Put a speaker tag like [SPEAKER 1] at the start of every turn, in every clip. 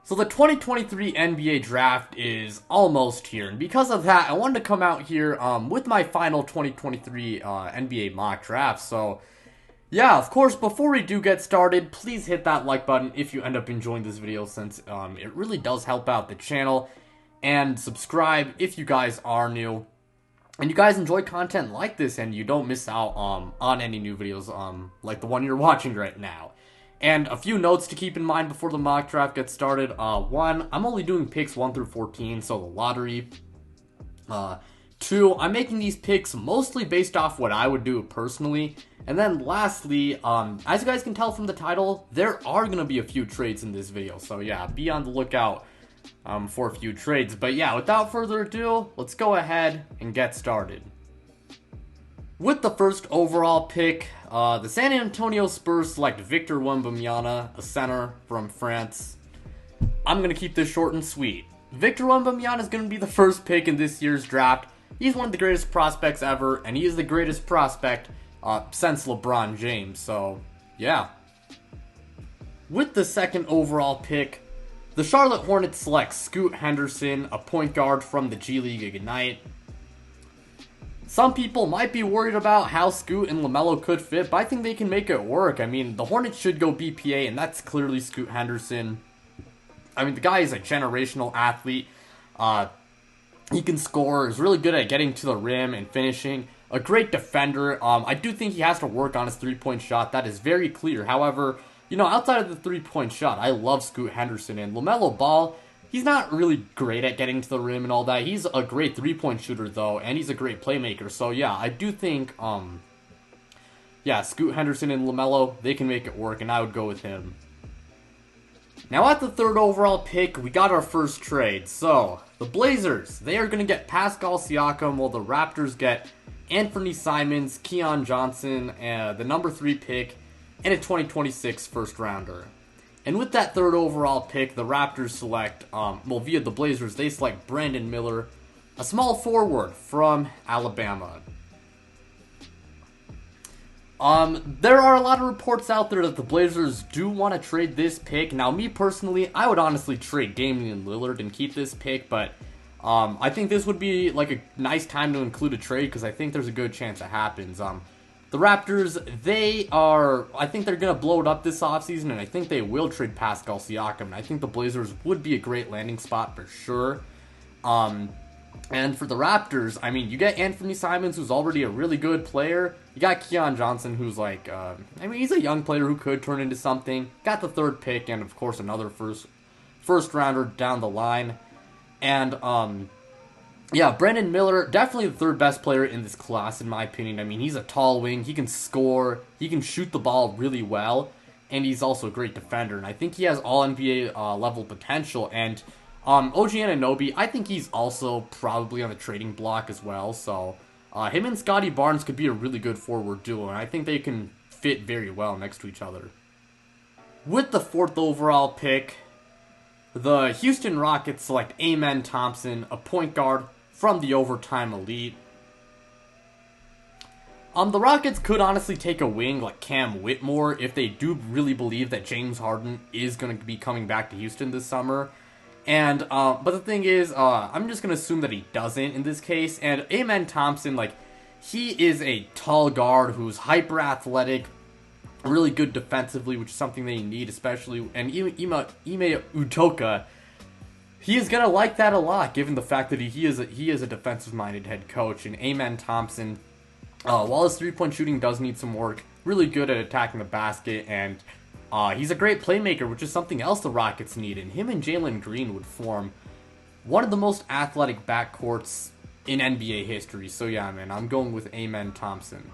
[SPEAKER 1] So the 2023 NBA draft is almost here, and because of that, I wanted to come out here with my final 2023 NBA mock draft. So yeah, of course, before we do get started, please hit that like button if you end up enjoying this video, since it really does help out the channel, and subscribe if you guys are new. And you guys enjoy content like this and you don't miss out on any new videos like the one you're watching right now. And a few notes to keep in mind before the mock draft gets started. One, I'm only doing picks 1 through 14, so the lottery. Two, I'm making these picks mostly based off what I would do personally. And then lastly, as you guys can tell from the title, there are going to be a few trades in this video. So yeah, be on the lookout for a few trades. But yeah, without further ado, let's go ahead and get started. With the first overall pick, the San Antonio Spurs select Victor Wembanyama, a center from France. I'm going to keep this short and sweet. Victor Wembanyama is going to be the first pick in this year's draft. He's one of the greatest prospects ever, and he is the greatest prospect since LeBron James, so yeah. With the second overall pick, the Charlotte Hornets select Scoot Henderson, a point guard from the G League Ignite. Some people might be worried about how Scoot and LaMelo could fit, but I think they can make it work. I mean, the Hornets should go BPA, and that's clearly Scoot Henderson. I mean, the guy is a generational athlete. He can score, is really good at getting to the rim and finishing. A great defender. I do think he has to work on his three-point shot. That is very clear. However, you know, outside of the three-point shot, I love Scoot Henderson. And LaMelo Ball, he's not really great at getting to the rim and all that. He's a great three-point shooter, though, and he's a great playmaker. So, yeah, I do think, yeah, Scoot Henderson and LaMelo, they can make it work, and I would go with him. Now, at the third overall pick, we got our first trade. So, the Blazers, they are going to get Pascal Siakam, while the Raptors get Anthony Simons, Keon Johnson, the number 3 pick, and a 2026 first rounder. And with that third overall pick, the Raptors select, via the Blazers, they select Brandon Miller, a small forward from Alabama. There are a lot of reports out there that the Blazers do want to trade this pick. Now, me personally, I would honestly trade Damian Lillard and keep this pick, but I think this would be like a nice time to include a trade because I think there's a good chance it happens. The Raptors, I think they're going to blow it up this offseason, and I think they will trade Pascal Siakam, and I think the Blazers would be a great landing spot for sure. And for the Raptors, I mean, you get Anthony Simons, who's already a really good player. You got Keon Johnson, who's like, I mean, he's a young player who could turn into something. Got the third pick, and of course another first rounder down the line. And, yeah, Brandon Miller, definitely the third best player in this class, in my opinion. I mean, he's a tall wing, he can score, he can shoot the ball really well, and he's also a great defender. And I think he has all NBA level potential. And OG Anunoby, I think he's also probably on the trading block as well. So him and Scotty Barnes could be a really good forward duo, and I think they can fit very well next to each other. With the fourth overall pick, the Houston Rockets select Amen Thompson, a point guard from the Overtime Elite. The Rockets could honestly take a wing like Cam Whitmore if they do really believe that James Harden is going to be coming back to Houston this summer. And, but the thing is, I'm just going to assume that he doesn't in this case. And Amen Thompson, like, he is a tall guard who's hyper athletic, really good defensively, which is something they need, especially. And Ime Udoka, he is going to like that a lot, given the fact that he is a defensive-minded head coach. And Amen Thompson, while his three-point shooting does need some work, really good at attacking the basket, and he's a great playmaker, which is something else the Rockets need. And him and Jalen Green would form one of the most athletic backcourts in NBA history. So yeah, man, I'm going with Amen Thompson.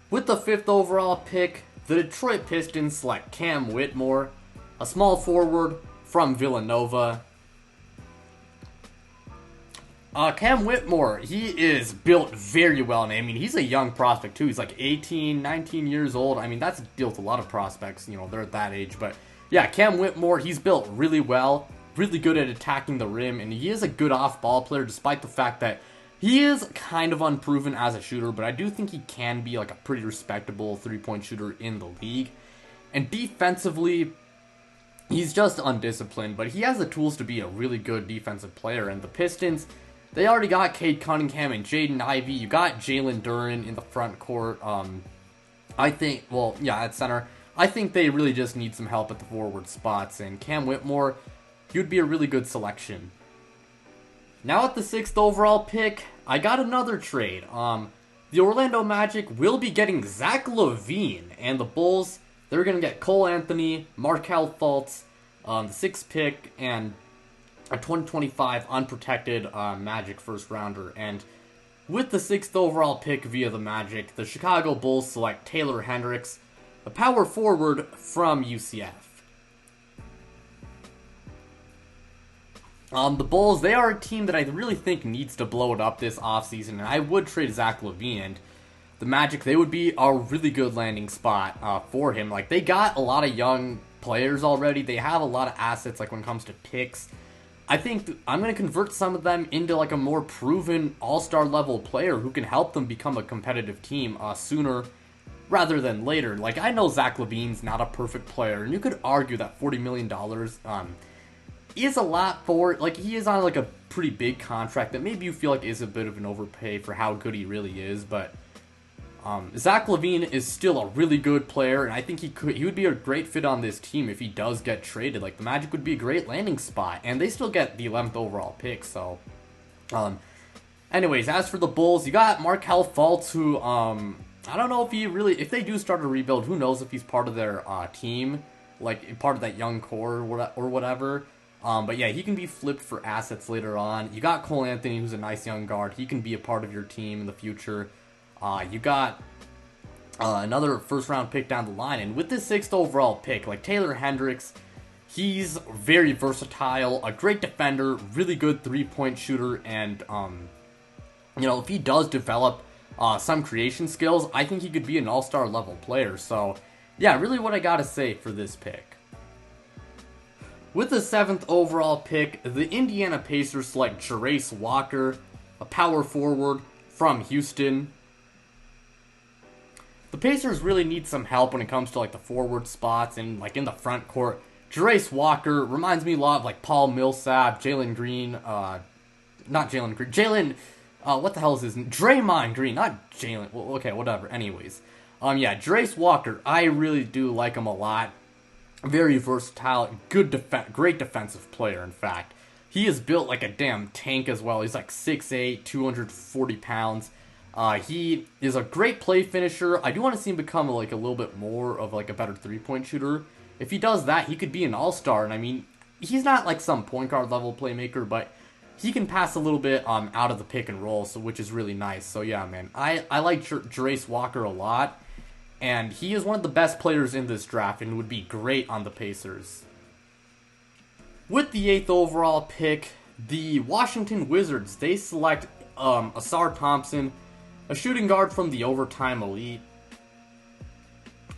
[SPEAKER 1] With the fifth overall pick, the Detroit Pistons select Cam Whitmore, a small forward from Villanova. Cam Whitmore, he is built very well, and I mean, he's a young prospect too. He's like 18, 19 years old. I mean, that's a deal with a lot of prospects, you know, they're at that age. But yeah, Cam Whitmore, he's built really well, really good at attacking the rim, and he is a good off-ball player despite the fact that he is kind of unproven as a shooter, but I do think he can be like a pretty respectable three-point shooter in the league. And defensively, He's just undisciplined, but he has the tools to be a really good defensive player. And the Pistons, they already got Cade Cunningham and Jaden Ivey. You got Jalen Duren in the front court. I think, well, yeah, at center. I think they really just need some help at the forward spots. And Cam Whitmore, he would be a really good selection. Now at the 6th overall pick, I got another trade. The Orlando Magic will be getting Zach LaVine, and the Bulls, they're going to get Cole Anthony, Markelle Fultz, the 6th pick, and a 2025 unprotected Magic first rounder. And with the 6th overall pick via the Magic, the Chicago Bulls select Taylor Hendricks, a power forward from UCF. The Bulls, they are a team that I really think needs to blow it up this offseason, and I would trade Zach LaVine. And the Magic, they would be a really good landing spot for him. Like, they got a lot of young players already. They have a lot of assets, like, when it comes to picks. I think I'm going to convert some of them into, like, a more proven all-star level player who can help them become a competitive team sooner rather than later. Like, I know Zach LaVine's not a perfect player, and you could argue that $40 million is a lot for, like, he is on, like, a pretty big contract that maybe you feel like is a bit of an overpay for how good he really is, but Zach LaVine is still a really good player, and I think he would be a great fit on this team if he does get traded. Like, the Magic would be a great landing spot, and they still get the 11th overall pick, so, anyways, as for the Bulls, you got Markelle Fultz, who, I don't know if they do start a rebuild, who knows if he's part of their, team, like, part of that young core or whatever. But yeah, he can be flipped for assets later on. You got Cole Anthony, who's a nice young guard. He can be a part of your team in the future. You got another first-round pick down the line. And with this 6th overall pick, like Taylor Hendricks, he's very versatile, a great defender, really good three-point shooter. And, if he does develop some creation skills, I think he could be an all-star level player. So, yeah, really what I got to say for this pick. With the 7th overall pick, the Indiana Pacers select Jarace Walker, a power forward from Houston. The Pacers really need some help when it comes to, like, the forward spots and, like, in the front court. Jarace Walker reminds me a lot of, like, Paul Millsap, Jalen Green, not Jalen Green, what the hell is his name? Draymond Green, not Jalen, well, okay, whatever, anyways. Jarace Walker, I really do like him a lot. Very versatile, great defensive player, in fact. He is built like a damn tank as well. He's like 6'8", 240 pounds. He is a great play finisher. I do want to see him become like a little bit more of like a better three-point shooter. If he does that, he could be an all-star. And I mean, he's not like some point guard level playmaker, but he can pass a little bit out of the pick and roll, so which is really nice. So yeah, man, I like Jarace Walker a lot. And he is one of the best players in this draft and would be great on the Pacers. With the 8th overall pick, the Washington Wizards, they select Asar Thompson, a shooting guard from the Overtime Elite.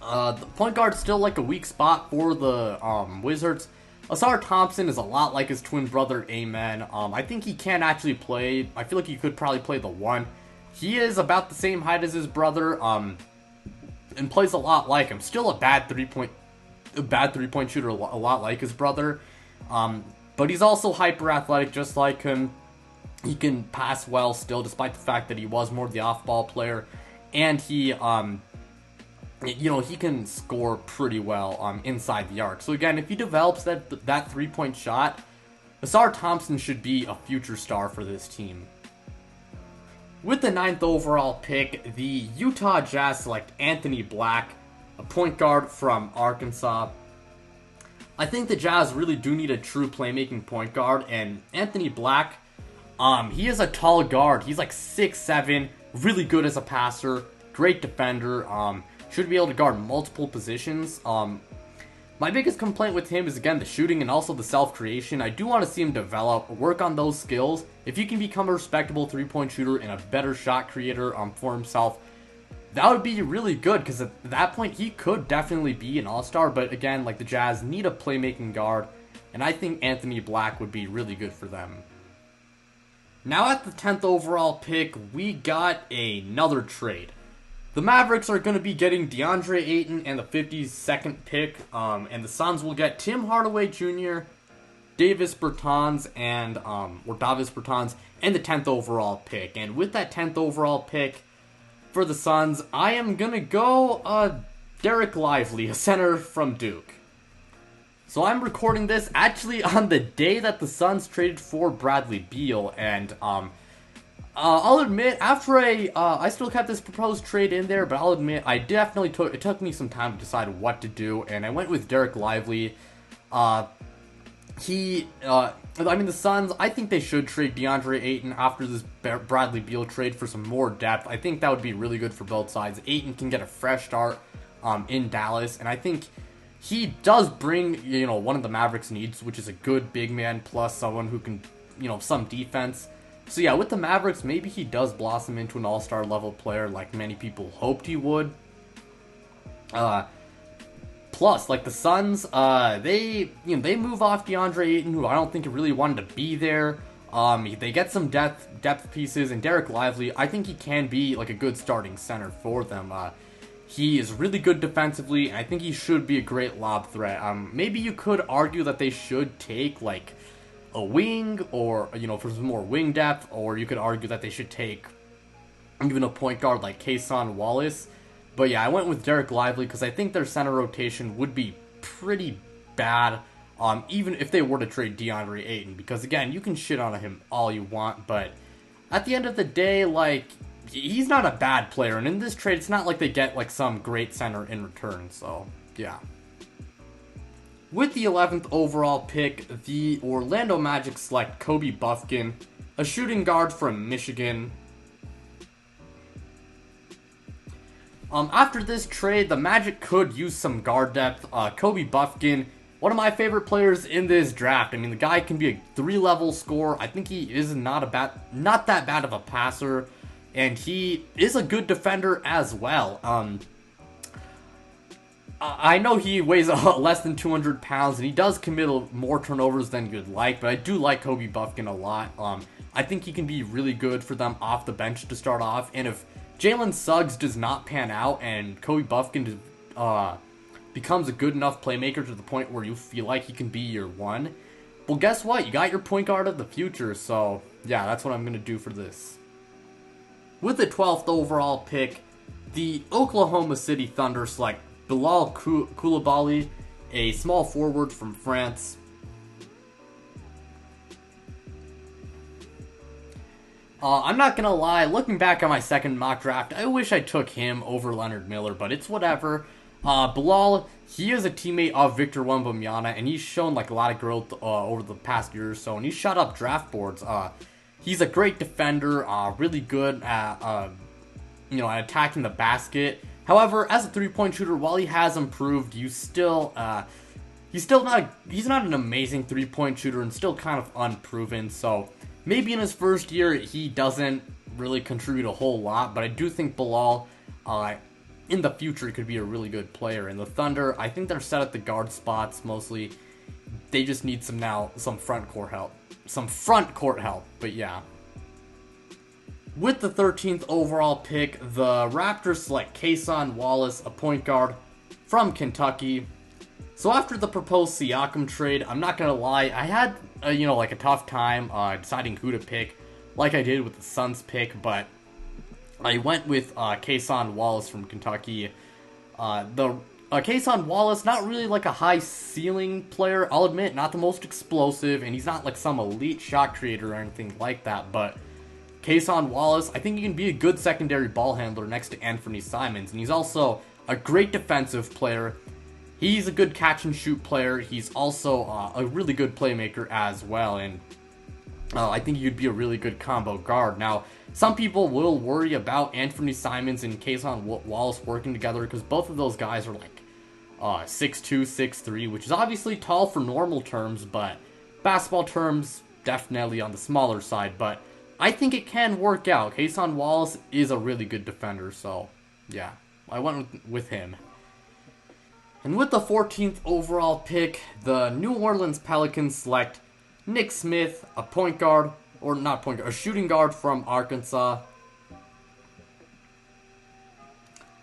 [SPEAKER 1] The point guard's still like a weak spot for the Wizards. Asar Thompson is a lot like his twin brother, Amen. I think he can actually play. I feel like he could probably play the 1. He is about the same height as his brother. And plays a lot like him. Still a bad three-point shooter, a lot like his brother. But he's also hyper athletic, just like him. He can pass well still, despite the fact that he was more the off-ball player, and he can score pretty well inside the arc. So again, if he develops that three-point shot, Asar Thompson should be a future star for this team. With the 9th overall pick, the Utah Jazz select Anthony Black, a point guard from Arkansas. I think the Jazz really do need a true playmaking point guard, and Anthony Black, he is a tall guard. He's like 6'7", really good as a passer, great defender, should be able to guard multiple positions. My biggest complaint with him is, again, the shooting and also the self-creation. I do want to see him develop, work on those skills. If he can become a respectable three-point shooter and a better shot creator for himself, that would be really good, because at that point, he could definitely be an all-star. But again, like, the Jazz need a playmaking guard, and I think Anthony Black would be really good for them. Now at the 10th overall pick, we got another trade. the Mavericks are going to be getting DeAndre Ayton and the 52nd pick, and the Suns will get Tim Hardaway Jr., Davis Bertans, and the 10th overall pick. And with that 10th overall pick for the Suns, I am going to go Derek Lively, a center from Duke. So I'm recording this actually on the day that the Suns traded for Bradley Beal, and I'll admit, after I still kept this proposed trade in there, but I'll admit, it took me some time to decide what to do, and I went with Derek Lively. The Suns, I think they should trade DeAndre Ayton after this Bradley Beal trade for some more depth. I think that would be really good for both sides. Ayton can get a fresh start in Dallas, and I think he does bring, one of the Mavericks' needs, which is a good big man plus someone who can, some defense. So yeah, with the Mavericks, maybe he does blossom into an all-star level player like many people hoped he would. Plus, like the Suns, they move off DeAndre Ayton, who I don't think really wanted to be there. They get some depth pieces, and Derek Lively, I think he can be like a good starting center for them. He is really good defensively, and I think he should be a great lob threat. Maybe you could argue that they should take like a wing, or for some more wing depth, or you could argue that they should take even a point guard like Cason Wallace. But yeah, I went with Derek Lively because I think their center rotation would be pretty bad, even if they were to trade DeAndre Ayton. Because again, you can shit on him all you want, but at the end of the day, like, he's not a bad player, and in this trade, it's not like they get like some great center in return. So yeah. With the 11th overall pick, the Orlando Magic select Kobe Buffkin, a shooting guard from Michigan. After this trade, the Magic could use some guard depth. Kobe Buffkin, one of my favorite players in this draft. I mean, the guy can be a 3-level scorer. I think he is not that bad of a passer, and he is a good defender as well. I know he weighs less than 200 pounds, and he does commit more turnovers than you'd like, but I do like Kobe Buffkin a lot. I think he can be really good for them off the bench to start off, and if Jalen Suggs does not pan out and Kobe Buffkin becomes a good enough playmaker to the point where you feel like he can be your one, well, guess what? You got your point guard of the future, so yeah, that's what I'm going to do for this. With the 12th overall pick, the Oklahoma City Thunder select Bilal Koulibaly, a small forward from France. I'm not gonna lie, looking back on my second mock draft, I wish I took him over Leonard Miller, but it's whatever. Bilal, he is a teammate of Victor Wembanyama, and he's shown like a lot of growth over the past year or so, and he's shot up draft boards. He's a great defender, really good at at attacking the basket. However, as a three-point shooter, while he has improved, he's not an amazing three-point shooter and still kind of unproven. So maybe in his first year he doesn't really contribute a whole lot, but I do think Bilal in the future could be a really good player. And the Thunder, I think they're set at the guard spots mostly. They just need some front court help. But yeah. With the 13th overall pick, the Raptors select Cason Wallace, a point guard from Kentucky. So after the proposed Siakam trade, I'm not gonna lie, I had a tough time deciding who to pick, like I did with the Suns pick, but I went with Cason Wallace from Kentucky. Cason Wallace, not really like a high ceiling player, I'll admit, not the most explosive, and he's not like some elite shot creator or anything like that, but Cason Wallace, I think he can be a good secondary ball handler next to Anthony Simons, and he's also a great defensive player. He's a good catch and shoot player. He's also a really good playmaker as well, and I think he'd be a really good combo guard. Now, some people will worry about Anthony Simons and Cason Wallace working together because both of those guys are like 6'2", 6'3", which is obviously tall for normal terms, but basketball terms, definitely on the smaller side, but I think it can work out. Cason Wallace is a really good defender, so yeah, I went with him. And with the 14th overall pick, the New Orleans Pelicans select Nick Smith, a shooting guard from Arkansas.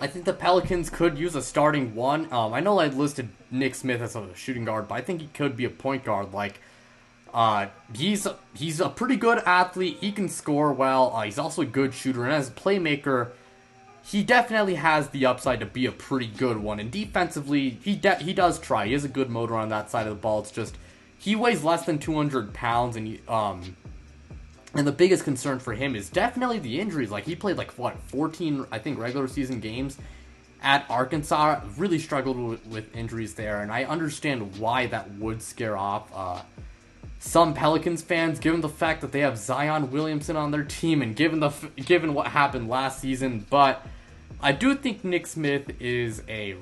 [SPEAKER 1] I think the Pelicans could use a starting one. I know I listed Nick Smith as a shooting guard, but I think he could be a point guard. Like, he's a pretty good athlete. He can score well. He's also a good shooter, and as a playmaker, he definitely has the upside to be a pretty good one. And defensively, he does try. He has a good motor on that side of the ball. It's just he weighs less than 200 pounds, and the biggest concern for him is definitely the injuries. Like, he played, like, what, 14, I think, regular season games at Arkansas. Really struggled with injuries there, and I understand why that would scare off some Pelicans fans, given the fact that they have Zion Williamson on their team, and given what happened last season. But I do think Nick Smith is I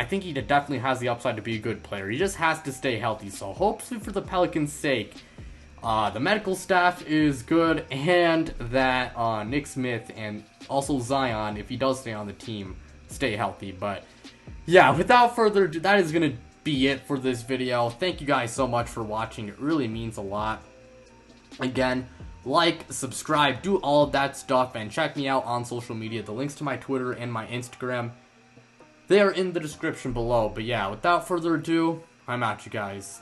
[SPEAKER 1] think he definitely has the upside to be a good player. He just has to stay healthy, so hopefully for the Pelicans' sake, the medical staff is good, and that Nick Smith and also Zion, if he does stay on the team, stay healthy. But yeah, without further ado, that is going to be it for this video. Thank you guys so much for watching. It really means a lot. Again, like, subscribe, do all of that stuff, and check me out on social media. The links to my Twitter and my Instagram, they are in the description below. But yeah, without further ado, I'm out, you guys.